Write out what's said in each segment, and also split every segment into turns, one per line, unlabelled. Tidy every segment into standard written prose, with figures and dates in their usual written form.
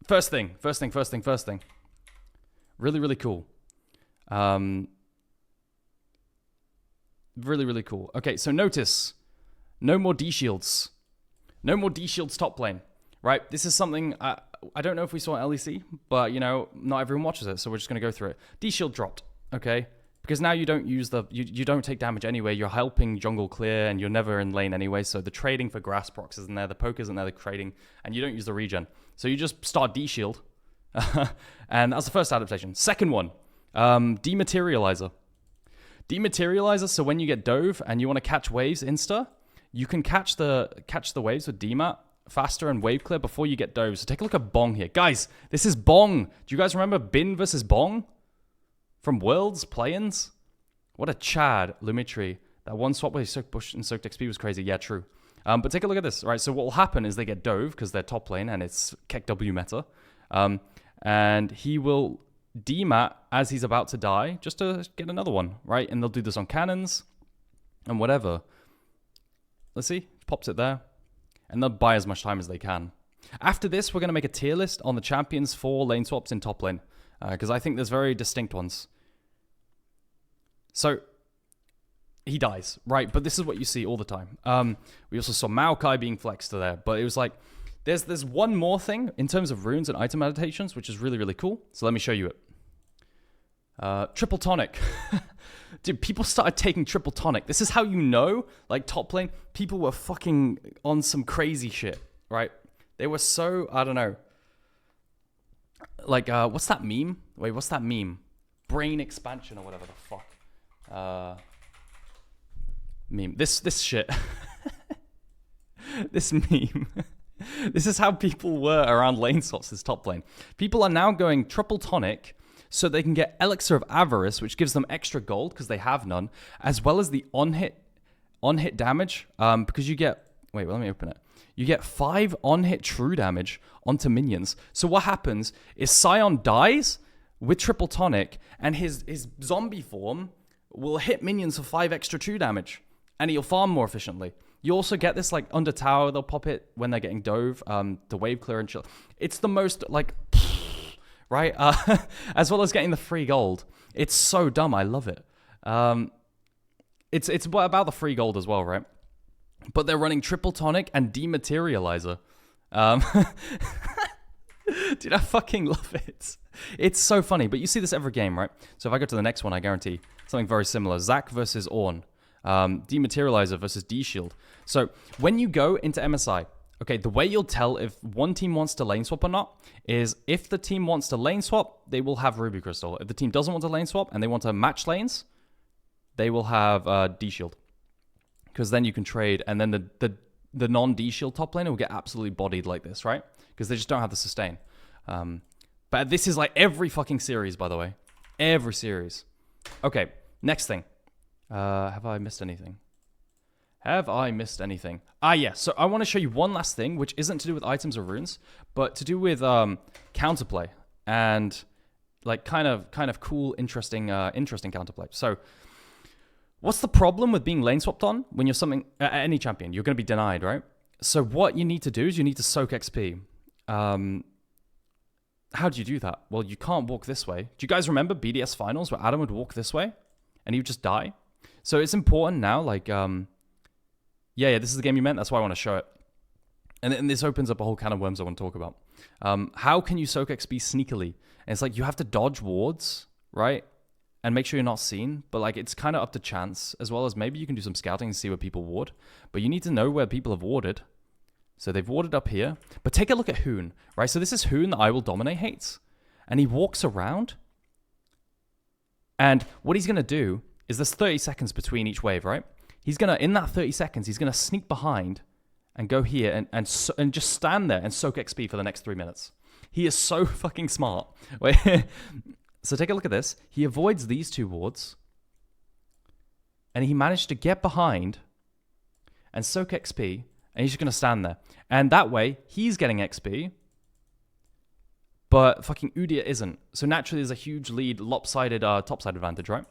First thing. Really, really cool. Really, really cool. Okay, so notice, no more D shields. No more D shields top lane, right? This is something, I don't know if we saw in LEC, but, you know, not everyone watches it, so we're just going to go through it. D shield dropped, okay? Because now you don't use you don't take damage anyway. You're helping jungle clear, and you're never in lane anyway, so the trading for grass procs isn't there, the poke isn't there, the trading, and you don't use the regen. So you just start D shield, and that's the first adaptation. Second one, dematerializer. Dematerializer, so when you get dove and you want to catch waves insta, you can catch the waves with demat faster and wave clear before you get dove. So take a look at Bong here. Guys, this is Bong. Do you guys remember Bin versus Bong? From Worlds, play-ins? What a Chad, Lumitri. That one swap where he soaked Bush and soaked XP was crazy. Yeah, true. But take a look at this, right? So what will happen is they get dove because they're top lane and it's Keck W meta. And he will demat as he's about to die just to get another one, right? And they'll do this on cannons and whatever. Let's see. Pops it there. And they'll buy as much time as they can. After this, we're going to make a tier list on the champions for lane swaps in top lane. Because I think there's very distinct ones. So, he dies, right? But this is what you see all the time. We also saw Maokai being flexed to there. But it was like, there's one more thing in terms of runes and item adaptations, which is really, really cool. So let me show you it. Triple Tonic. Dude, people started taking Triple Tonic. This is how you know, like, top lane, people were fucking on some crazy shit, right? They were so, I don't know. Like, what's that meme? Wait, what's that meme? Brain expansion or whatever the fuck. Meme. This shit. This meme. This is how people were around lane swaps this top lane. People are now going Triple Tonic so they can get Elixir of Avarice, which gives them extra gold because they have none, as well as the on-hit damage, because you get... Wait, let me open it. You get 5 on-hit true damage onto minions. So what happens is Sion dies with Triple Tonic, and his zombie form will hit minions for 5 extra true damage, and he'll farm more efficiently. You also get this, like, under tower, they'll pop it when they're getting dove, the wave clear and chill. It's the most, like, right? As well as getting the free gold. It's so dumb, I love it. It's about the free gold as well, right? But they're running Triple Tonic and Dematerializer. Dude, I fucking love it. It's so funny, but you see this every game, right? So if I go to the next one, I guarantee something very similar. Zac versus Ornn. Dematerializer versus D-Shield. So when you go into MSI, okay, the way you'll tell if one team wants to lane swap or not is if the team wants to lane swap, they will have Ruby Crystal. If the team doesn't want to lane swap and they want to match lanes, they will have D-Shield. Because then you can trade, and then the non-D-Shield top laner will get absolutely bodied like this, right? Because they just don't have the sustain. But this is like every fucking series, by the way. Every series. Okay, next thing. Have I missed anything? Ah, yeah. So I want to show you one last thing, which isn't to do with items or runes, but to do with counterplay and like kind of cool, interesting counterplay. So what's the problem with being lane swapped on when you're something any champion? You're going to be denied, right? So what you need to do is you need to soak XP. How do you do that? Well, you can't walk this way. Do you guys remember BDS finals where Adam would walk this way and he would just die? So it's important now, like, yeah, this is the game you meant. That's why I want to show it. And this opens up a whole can of worms I want to talk about. How can you soak XP sneakily? And it's like you have to dodge wards, right? And make sure you're not seen. But like it's kind of up to chance, as well as maybe you can do some scouting and see where people ward. But you need to know where people have warded. So they've warded up here. But take a look at Hoon, right? So this is Hoon that I Will Dominate hates. And he walks around. And what he's going to do is there's 30 seconds between each wave, right? He's going to, in that 30 seconds, he's going to sneak behind and go here and just stand there and soak XP for the next 3 minutes. He is so fucking smart. Wait. So take a look at this. He avoids these 2 wards. And he managed to get behind and soak XP. And he's just going to stand there. And that way, he's getting XP. But fucking Udyr isn't. So naturally, there's a huge lead, lopsided topside advantage, right?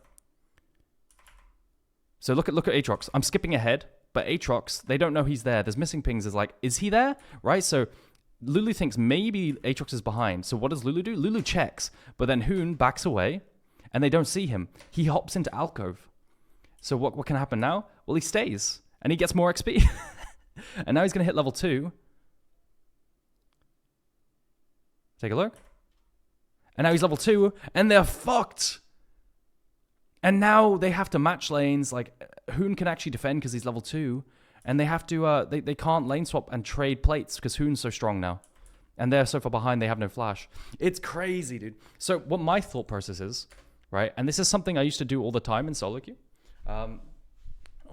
So look at Aatrox. I'm skipping ahead, but Aatrox, they don't know he's there. There's missing pings. Is like, is he there? Right? So Lulu thinks maybe Aatrox is behind. So what does Lulu do? Lulu checks, but then Hoon backs away, and they don't see him. He hops into Alcove. So what can happen now? Well, he stays, and he gets more XP. And now he's going to hit level 2. Take a look. And now he's level 2, and they're fucked. And now they have to match lanes. Like, Hoon can actually defend because he's level 2. And they have to, they can't lane swap and trade plates because Hoon's so strong now. And they're so far behind, they have no flash. It's crazy, dude. So what my thought process is, right? And this is something I used to do all the time in solo queue. 1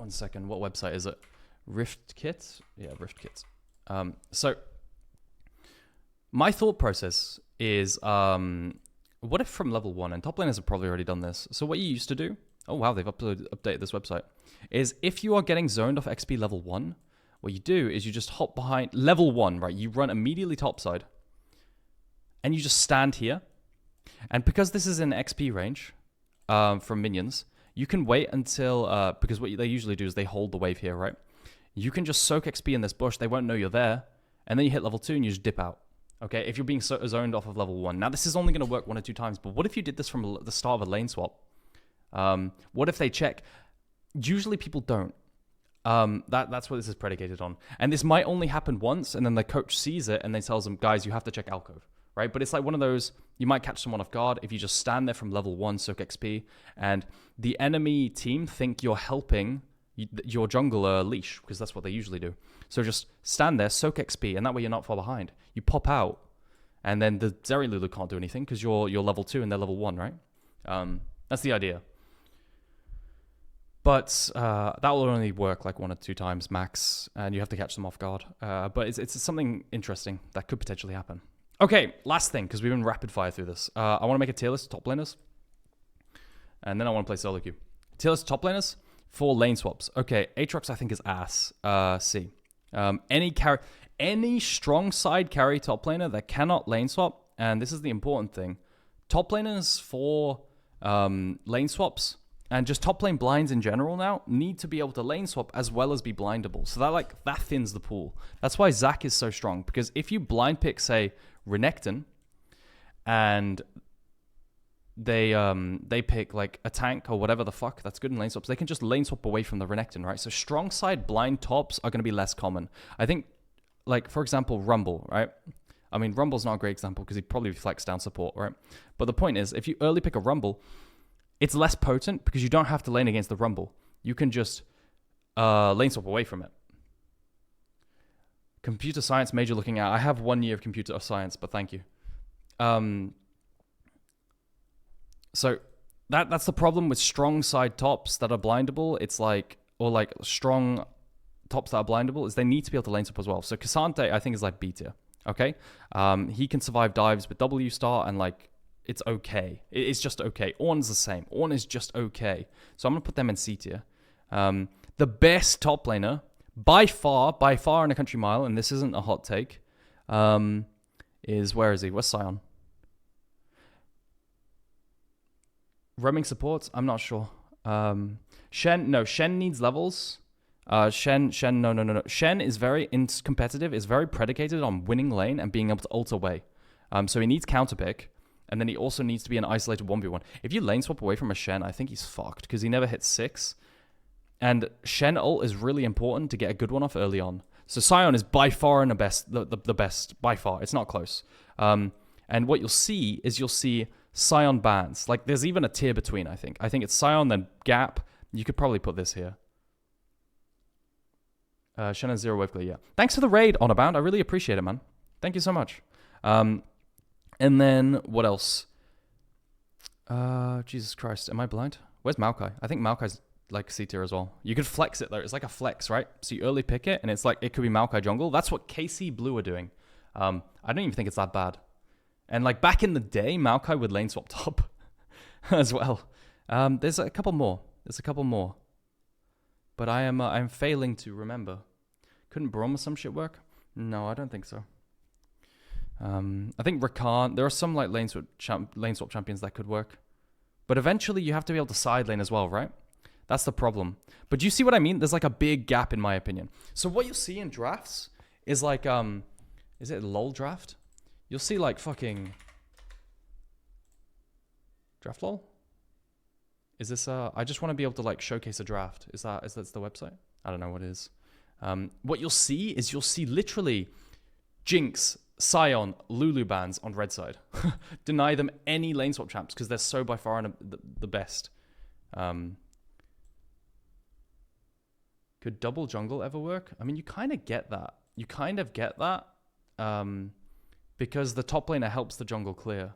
second, what website is it? Rift Kit? Yeah, Rift Kit. So my thought process is, what if from level 1, and top laners have probably already done this. So what you used to do, oh wow, they've updated this website, is if you are getting zoned off XP level 1, what you do is you just hop behind level 1, right? You run immediately topside, and you just stand here. And because this is in XP range from minions, you can wait until, because what they usually do is they hold the wave here, right? You can just soak XP in this bush, they won't know you're there, and then you hit level 2 and you just dip out. Okay, if you're being zoned off of level 1. Now, this is only going to work 1 or 2 times, but what if you did this from the start of a lane swap? What if they check? Usually people don't. That's what this is predicated on. And this might only happen once, and then the coach sees it, and they tells them, guys, you have to check Alcove, right? But it's like one of those, you might catch someone off guard if you just stand there from level 1, soak XP, and the enemy team think you're helping your jungler leash, because that's what they usually do. So just stand there, soak XP, and that way you're not far behind. You pop out, and then the Zeri Lulu can't do anything because you're level 2 and they're level 1, right? That's the idea. But that will only work like 1 or 2 times max, and you have to catch them off guard. But it's something interesting that could potentially happen. Okay, last thing, because we've been rapid fire through this. I want to make a tier list top laners, and then I want to play solo queue. Tier list top laners for lane swaps. Okay, Aatrox I think is ass. C. Any strong side carry top laner that cannot lane swap, and this is the important thing, top laners for lane swaps and just top lane blinds in general now need to be able to lane swap as well as be blindable. So that thins the pool. That's why Zac is so strong, because if you blind pick, say, Renekton, and they pick like a tank or whatever the fuck that's good in lane swaps, they can just lane swap away from the Renekton, right? So strong side blind tops are going to be less common. I think, like, for example, Rumble, right? I mean, Rumble's not a great example because he'd probably flex down support, right? But the point is, if you early pick a Rumble, it's less potent because you don't have to lane against the Rumble. You can just lane swap away from it. Computer science major looking at. I have 1 year of computer science, but thank you. So that's the problem with strong side tops that are blindable. It's like, or like strong tops that are blindable, is they need to be able to lane swap as well. So Cassante, I think, is like B tier. Okay? He can survive dives with W star, and like, it's okay. It's just okay. Ornn's the same. Ornn is just okay. So I'm going to put them in C tier. The best top laner, by far in a country mile, and this isn't a hot take, is, where is he? Where's Sion? Roaming supports? I'm not sure. Shen needs levels. Shen, no. Shen is very competitive, is very predicated on winning lane and being able to ult away. So he needs counterpick, and then he also needs to be an isolated 1v1. If you lane swap away from a Shen, I think he's fucked, because he never hits 6. And Shen ult is really important to get a good one off early on. So Sion is by far the best, by far. It's not close. And what you'll see is Sion bans. Like, there's even a tier between, I think. I think it's Sion, then Gap. You could probably put this here. Shen has 0 wave clear, yeah. Thanks for the raid, Honorbound. I really appreciate it, man. Thank you so much. And then, what else? Jesus Christ, am I blind? Where's Maokai? I think Maokai's like C tier as well. You could flex it though. It's like a flex, right? So you early pick it, and it's like, it could be Maokai jungle. That's what KC Blue are doing. I don't even think it's that bad. And like back in the day, Maokai would lane swap top as well. There's a couple more. But I'm failing to remember. Couldn't Braum or some shit work? No, I don't think so. I think Rakan, there are some like lane swap champions that could work. But eventually you have to be able to side lane as well, right? That's the problem. But do you see what I mean? There's like a big gap in my opinion. So what you'll see in drafts is like Is it a LOL draft? You'll see like fucking draft LOL. Is this I just want to be able to like showcase a draft. Is that the website? I don't know what it is. What you'll see is literally Jinx, Sion, Lulu bans on red side. Deny them any lane swap champs because they're so by far the best. Could double jungle ever work? I mean, you kind of get that. Because the top laner helps the jungle clear.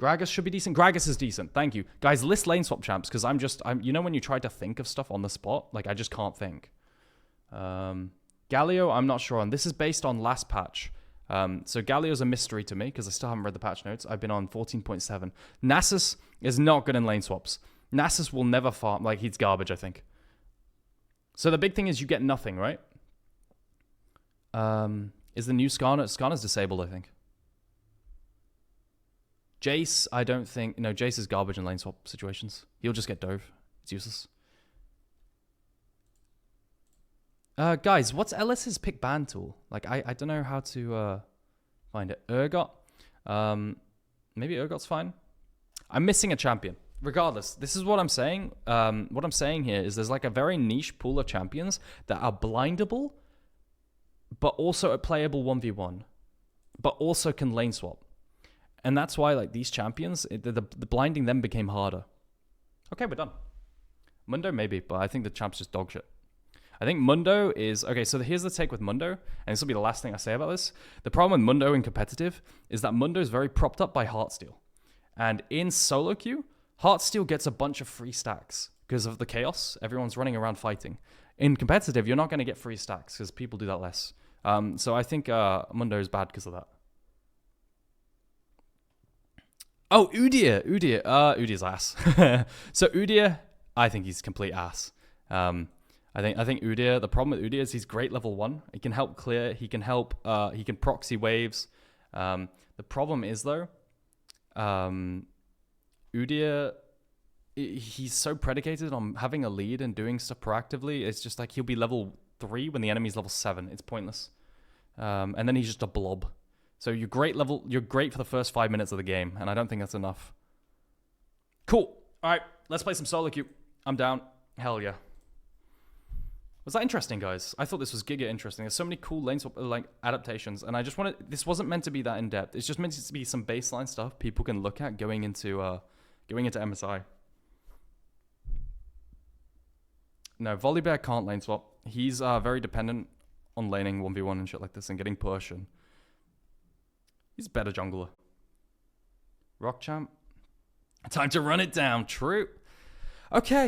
Gragas should be decent. Gragas is decent. Thank you. Guys, list lane swap champs because I'm you know when you try to think of stuff on the spot? Like, I just can't think. Galio, I'm not sure on. This is based on last patch. So Galio's a mystery to me because I still haven't read the patch notes. I've been on 14.7. Nasus is not good in lane swaps. Nasus will never farm. Like, he's garbage, I think. So the big thing is you get nothing, right? Is the new Skarner? Skarner's disabled, I think. Jace, I don't think... No, Jace is garbage in lane swap situations. He'll just get dove. It's useless. Guys, what's Ellis's pick ban tool? Like, I don't know how to find it. Urgot? Maybe Urgot's fine. I'm missing a champion. Regardless, this is what I'm saying. What I'm saying here is there's like a very niche pool of champions that are blindable, but also a playable 1v1, but also can lane swap. And that's why like these champions, the blinding them became harder. Okay, we're done. Mundo maybe, but I think the champ's just dog shit. I think Mundo is... Okay, so here's the take with Mundo, and this will be the last thing I say about this. The problem with Mundo in competitive is that Mundo is very propped up by Heartsteel. And in solo queue, Heartsteel gets a bunch of free stacks because of the chaos. Everyone's running around fighting. In competitive, you're not going to get free stacks because people do that less. So I think Mundo is bad because of that. Oh, Udyr. Udyr's ass. So Udyr, I think he's complete ass. I think Udyr, the problem with Udyr is he's great level 1. He can help clear. He can help. He can proxy waves. The problem is though, Udyr, he's so predicated on having a lead and doing stuff proactively. It's just like he'll be level 3 when the enemy's level 7. It's pointless. And then he's just a blob. So you're great for the first 5 minutes of the game, and I don't think that's enough. Cool. All right, let's play some solo queue. I'm down. Hell yeah. Was that interesting, guys? I thought this was giga interesting. There's so many cool lane swap like adaptations, and I just wanted... This wasn't meant to be that in depth. It's just meant to be some baseline stuff people can look at going into MSI. No, Volibear can't lane swap. He's very dependent on laning 1v1 and shit like this and getting push, and he's a better jungler. Rock champ. Time to run it down. True. Okay.